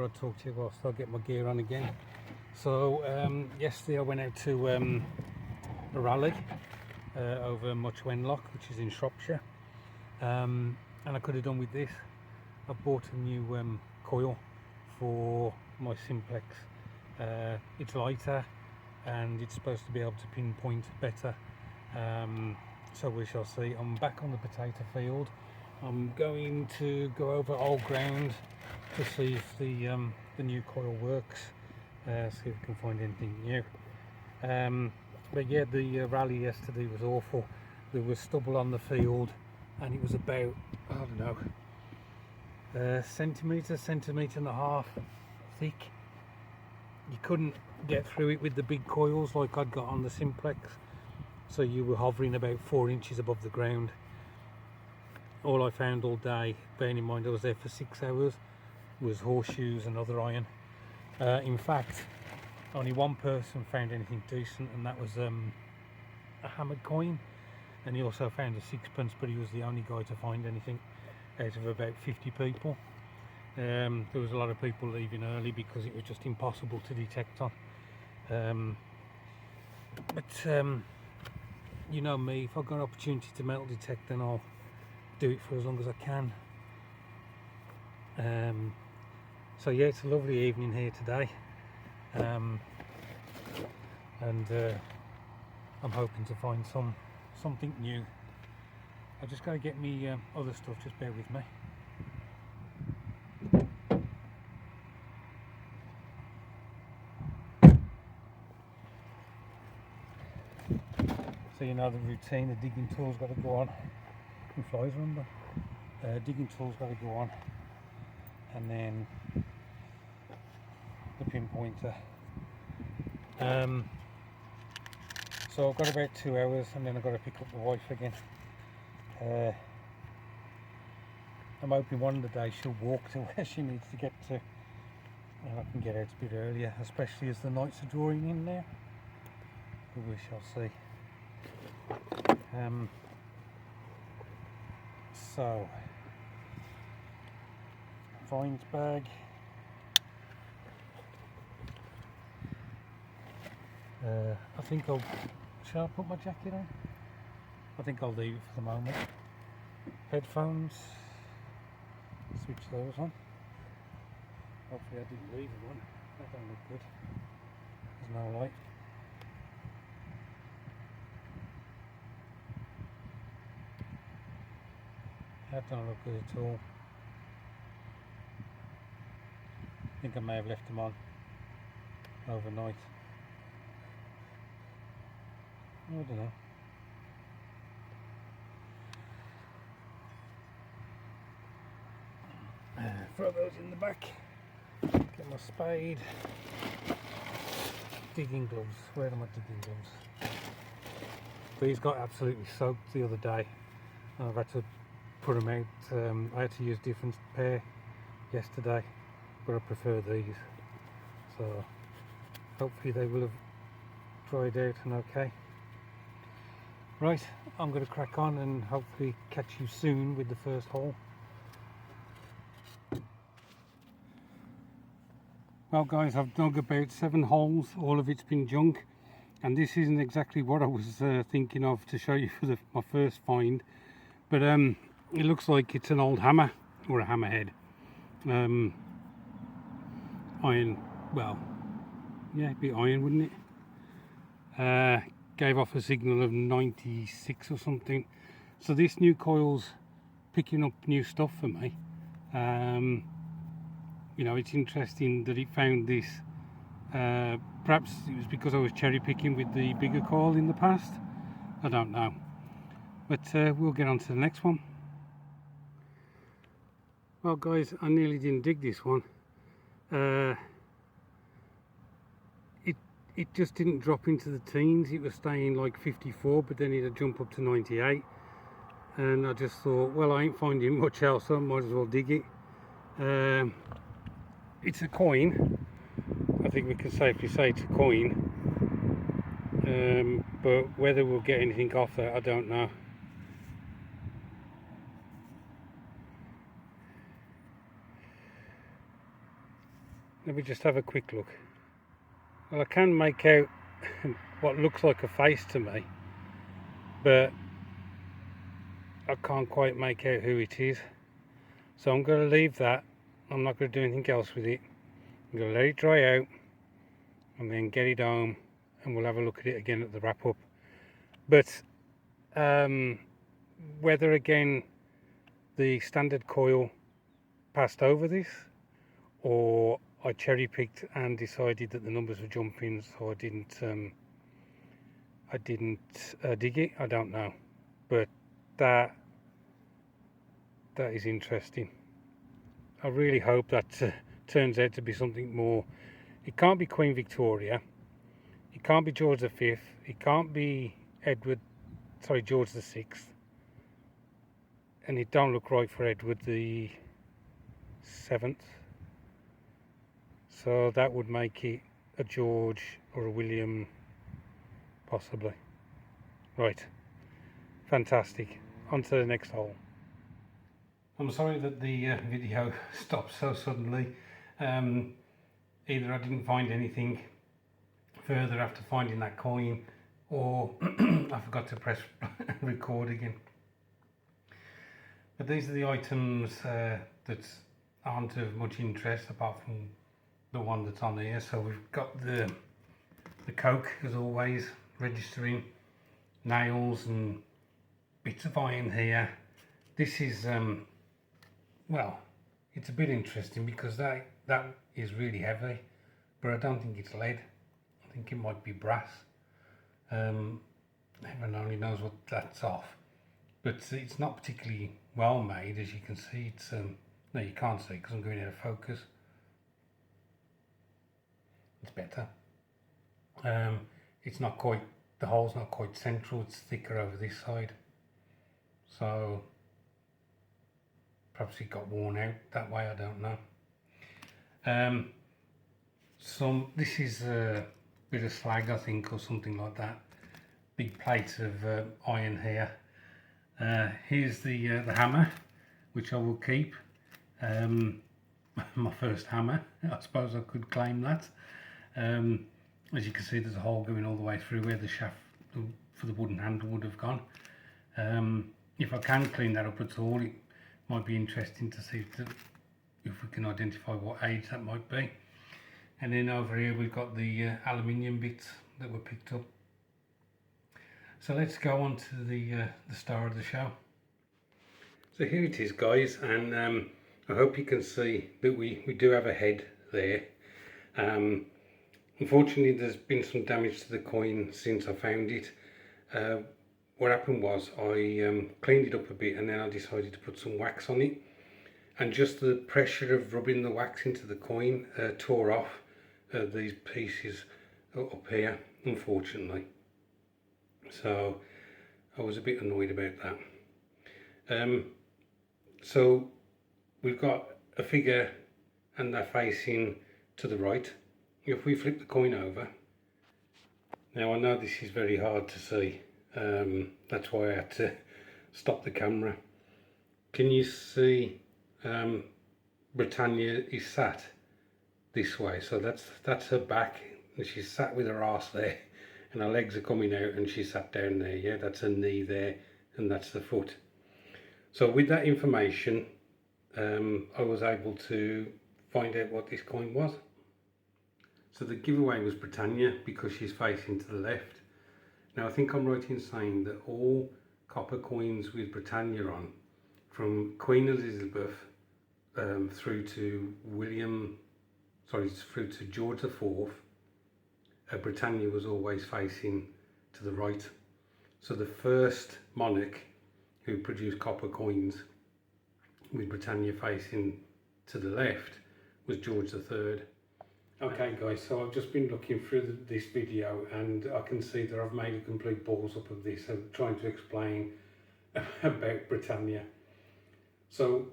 thought I'd talk to you whilst I get my gear on again. So yesterday I went out to a rally over Much Wenlock, which is in Shropshire, and I could have done with this. I bought a new coil for my Simplex. It's lighter and it's supposed to be able to pinpoint better, so we shall see. I'm back on the potato field. I'm going to go over old ground to see if the new coil works, see if we can find anything new. But yeah, the rally yesterday was awful. There was stubble on the field and it was about, I don't know, centimetre and a half thick. You couldn't get through it with the big coils like I'd got on the Simplex, so you were hovering about 4 inches above the ground. All I found all day, bearing in mind I was there for 6 hours, was horseshoes and other iron. In fact, only one person found anything decent, and that was a hammered coin, and he also found a sixpence, but he was the only guy to find anything out of about 50 people. There was a lot of people leaving early because it was just impossible to detect on. But you know me, if I've got an opportunity to metal detect, then I'll do it for as long as I can. So yeah, it's a lovely evening here today, and I'm hoping to find something new. I just got to get me other stuff, just bear with me. So you know the routine, the digging tool's got to go on. And flies, remember? Digging tool's got to go on, and then the pinpointer. So I've got about 2 hours, and then I've got to pick up the wife again. I'm hoping one of the days she'll walk to where she needs to get to, and I can get out a bit earlier, especially as the nights are drawing in now. But we shall see. So, fines bag. I think shall I put my jacket on? I think I'll leave it for the moment. Headphones, switch those on. Hopefully I didn't leave one, that don't look good. There's no light. That don't look good at all. I think I may have left them on overnight. I don't know. Throw those in the back. Get my spade. Digging gloves. Where are my digging gloves? These got absolutely soaked the other day. I've had to put them out. I had to use a different pair yesterday, but I prefer these. So hopefully they will have dried out and okay. Right, I'm going to crack on and hopefully catch you soon with the first hole. Well guys, I've dug about 7 holes, all of it's been junk, and this isn't exactly what I was thinking of to show you for my first find, but it looks like it's an old hammer, or a hammerhead. Iron, well, yeah, it'd be iron, wouldn't it? Gave off a signal of 96 or something. So this new coil's picking up new stuff for me. You know, it's interesting that it found this. Perhaps it was because I was cherry picking with the bigger coil in the past. I don't know. But we'll get on to the next one. Well guys, I nearly didn't dig this one. It just didn't drop into the teens. It was staying like 54, but then it'd jump up to 98. And I just thought, well, I ain't finding much else, so I might as well dig it. It's a coin. I think we can safely say it's a coin. But whether we'll get anything off that, I don't know. Let me just have a quick look. Well, I can make out what looks like a face to me, but I can't quite make out who it is. So I'm going to leave that. I'm not going to do anything else with it. I'm going to let it dry out and then get it home, and we'll have a look at it again at the wrap up. But whether again the standard coil passed over this, or I cherry picked and decided that the numbers were jumping, so I didn't dig it, I don't know. But that is interesting. I really hope that turns out to be something more. It can't be Queen Victoria, it can't be George V, it can't be George VI, and it don't look right for Edward the 7th. So that would make it a George or a William, possibly. Right, fantastic. On to the next hole. I'm sorry that the video stopped so suddenly. Either I didn't find anything further after finding that coin, or I forgot to press record again. But these are the items that aren't of much interest apart from the one that's on here. So we've got the Coke, as always, registering, nails and bits of iron here. This is well, it's a bit interesting because that is really heavy, but I don't think it's lead. I think it might be brass. Heaven only knows what that's off, but it's not particularly well made, as you can see. It's no, you can't see because I'm going out of focus. It's better. It's not quite, the hole's not quite central, it's thicker over this side, so perhaps it got worn out that way, I don't know. This is a bit of slag, I think, or something like that. Big plates of iron here. Here's the hammer, which I will keep. My first hammer, I suppose I could claim that. As you can see, there's a hole going all the way through where the shaft for the wooden handle would have gone. If I can clean that up at all, it might be interesting to see if we can identify what age that might be. And then over here we've got the aluminium bits that were picked up. So let's go on to the star of the show. So here it is, guys, and I hope you can see that we do have a head there. Unfortunately, there's been some damage to the coin since I found it. What happened was I cleaned it up a bit, and then I decided to put some wax on it, and just the pressure of rubbing the wax into the coin tore off these pieces up here, unfortunately. So I was a bit annoyed about that. So we've got a figure and they're facing to the right. If we flip the coin over, now I know this is very hard to see, that's why I had to stop the camera. Can you see Britannia is sat this way? So that's her back, and she's sat with her arse there, and her legs are coming out, and she's sat down there. Yeah, that's her knee there, and that's the foot. So with that information, I was able to find out what this coin was. So the giveaway was Britannia because she's facing to the left. Now I think I'm right in saying that all copper coins with Britannia on, from Queen Elizabeth through to through to George IV, Britannia was always facing to the right. So the first monarch who produced copper coins with Britannia facing to the left was George III. Okay guys, so I've just been looking through this video, and I can see that I've made a complete balls up of this and trying to explain about Britannia. So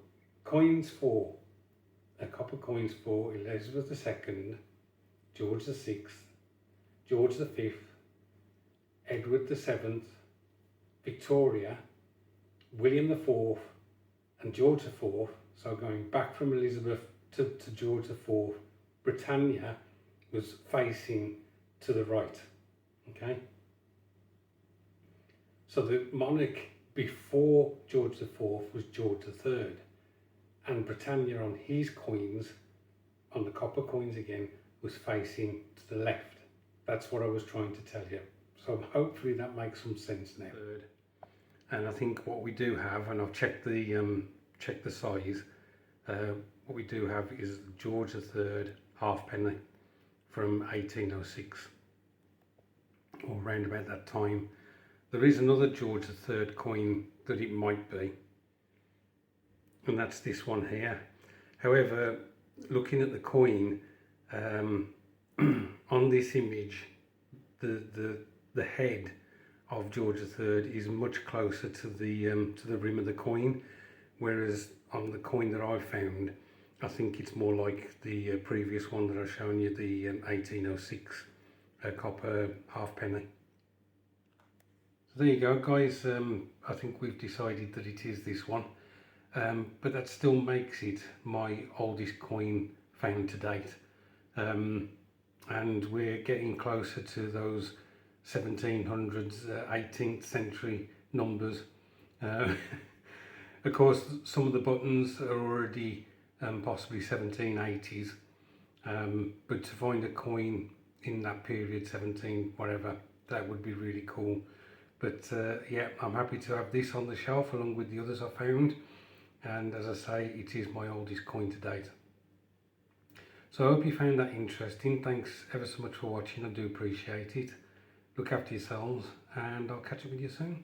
coins for, copper coins for Elizabeth II, George VI, George V, Edward VII, Victoria, William IV and George IV, so going back from Elizabeth to George IV, Britannia was facing to the right. Okay, so the monarch before George IV was George III, and Britannia on his coins, on the copper coins again, was facing to the left. That's what I was trying to tell you. So hopefully that makes some sense now. And I think what we do have, and I've checked the size, what we do have is George III halfpenny from 1806, or around about that time. There is another George III coin that it might be, and that's this one here. However, looking at the coin, on this image, the head of George III is much closer to the rim of the coin, whereas on the coin that I found, I think it's more like the previous one that I've shown you, the 1806 copper halfpenny. So there you go, guys. I think we've decided that it is this one, but that still makes it my oldest coin found to date. And we're getting closer to those 1700s, 18th century numbers. Of course, some of the buttons are already possibly 1780s, but to find a coin in that period, 17 whatever, that would be really cool. But yeah, I'm happy to have this on the shelf along with the others I found, and as I say, it is my oldest coin to date. So I hope you found that interesting. Thanks ever so much for watching. I do appreciate it. Look after yourselves, and I'll catch up with you soon.